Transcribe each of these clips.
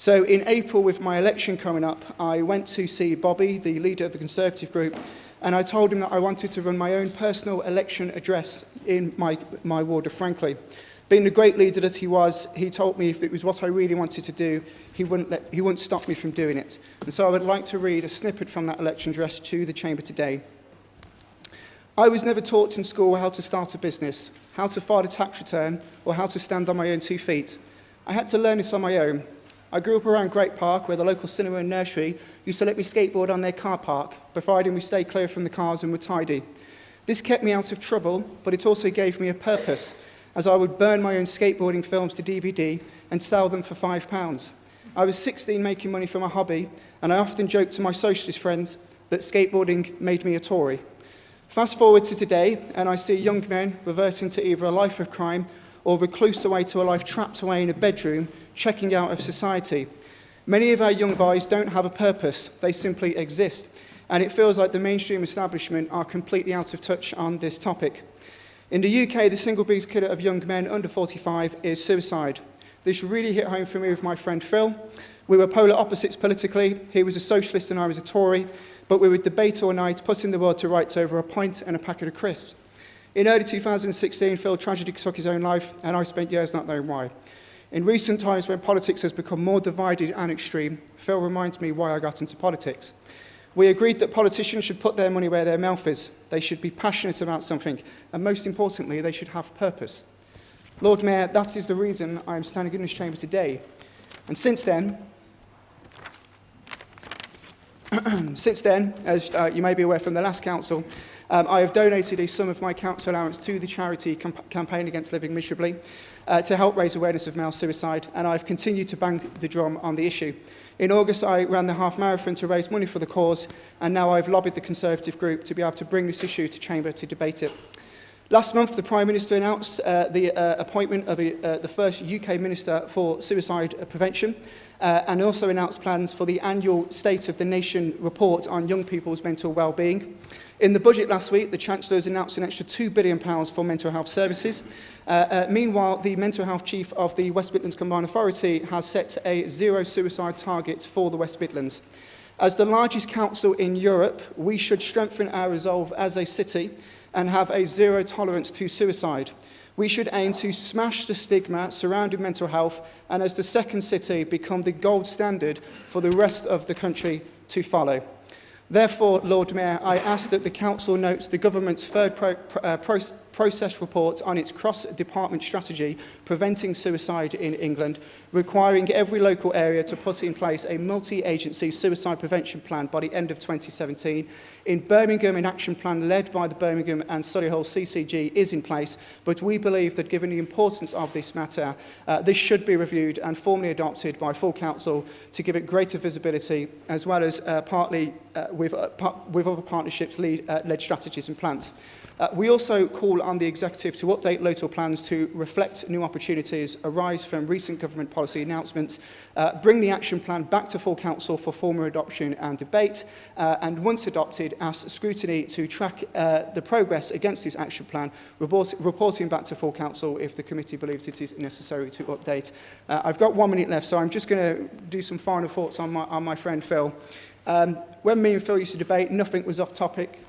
So in April, with my election coming up, I went to see Bobby, the leader of the Conservative group, and I told him that I wanted to run my own personal election address in my ward of Franklin. Being the great leader that he was, he told me if it was what I really wanted to do, he wouldn't stop me from doing it. And so I would like to read a snippet from that election address to the Chamber today. I was never taught in school how to start a business, how to file a tax return, or how to stand on my own 2 feet. I had to learn this on my own. I grew up around Great Park, where the local cinema and nursery used to let me skateboard on their car park, providing we stayed clear from the cars and were tidy. This kept me out of trouble, but it also gave me a purpose, as I would burn my own skateboarding films to DVD and sell them for £5. I was 16 making money from a hobby, and I often joked to my socialist friends that skateboarding made me a Tory. Fast forward to today, and I see young men reverting to either a life of crime or recluse away to a life trapped away in a bedroom, checking out of society. Many of our young boys don't have a purpose, they simply exist, and it feels like the mainstream establishment are completely out of touch on this topic. In the UK, the single biggest killer of young men under 45 is suicide. This really hit home for me with my friend Phil. We were polar opposites politically. He was a socialist and I was a Tory, but we would debate all night, putting the world to rights over a pint and a packet of crisps. In early 2016, Phil tragically took his own life, and I spent years not knowing why. In recent times, when politics has become more divided and extreme, Phil reminds me why I got into politics. We agreed that politicians should put their money where their mouth is. They should be passionate about something, and most importantly, they should have purpose. Lord Mayor, that is the reason I am standing in this chamber today. And since then, as you may be aware from the last council, I have donated a sum of my council allowance to the charity campaign against living miserably to help raise awareness of male suicide, and I've continued to bang the drum on the issue. In August, I ran the half marathon to raise money for the cause, and now I've lobbied the Conservative group to be able to bring this issue to Chamber to debate it. Last month, the Prime Minister announced the appointment of the first UK Minister for Suicide Prevention, and also announced plans for the annual State of the Nation report on young people's mental well-being. In the budget last week, the Chancellor has announced an extra £2 billion for mental health services. Meanwhile, the mental health chief of the West Midlands Combined Authority has set a zero suicide target for the West Midlands. As the largest council in Europe, we should strengthen our resolve as a city and have a zero tolerance to suicide. We should aim to smash the stigma surrounding mental health and, as the second city, become the gold standard for the rest of the country to follow. Therefore, Lord Mayor, I ask that the Council notes the Government's third process report on its cross-department strategy preventing suicide in England, requiring every local area to put in place a multi-agency suicide prevention plan by the end of 2017. In Birmingham, an action plan led by the Birmingham and Solihull CCG is in place, but we believe that given the importance of this matter, this should be reviewed and formally adopted by full Council to give it greater visibility, as well as partly with other partnerships led strategies and plans. We also call on the Executive to update local plans to reflect new opportunities arise from recent government policy announcements, bring the action plan back to full Council for formal adoption and debate, and once adopted, ask scrutiny to track the progress against this action plan, reporting back to full Council if the committee believes it is necessary to update. I've got 1 minute left, so I'm just going to do some final thoughts on my friend Phil. When me and Phil used to debate, nothing was off topic.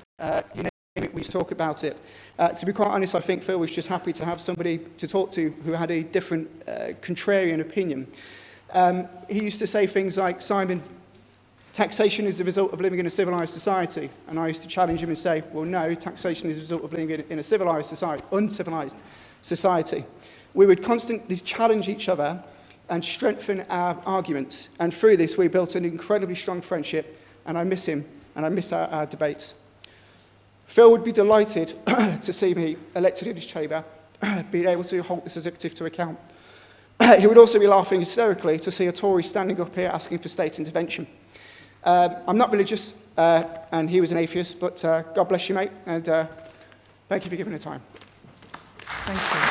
We used to talk about it. To be quite honest, I think Phil was just happy to have somebody to talk to who had a different contrarian opinion. He used to say things like, Simon, taxation is the result of living in a civilised society. And I used to challenge him and say, well, no, taxation is the result of living in a civilised society, uncivilised society. We would constantly challenge each other and strengthen our arguments. And through this, we built an incredibly strong friendship, and I miss him, and I miss our debates. Phil would be delighted to see me elected in his chamber, being able to hold this executive to account. He would also be laughing hysterically to see a Tory standing up here asking for state intervention. I'm not religious, and he was an atheist, but God bless you, mate, and thank you for giving the time. Thank you.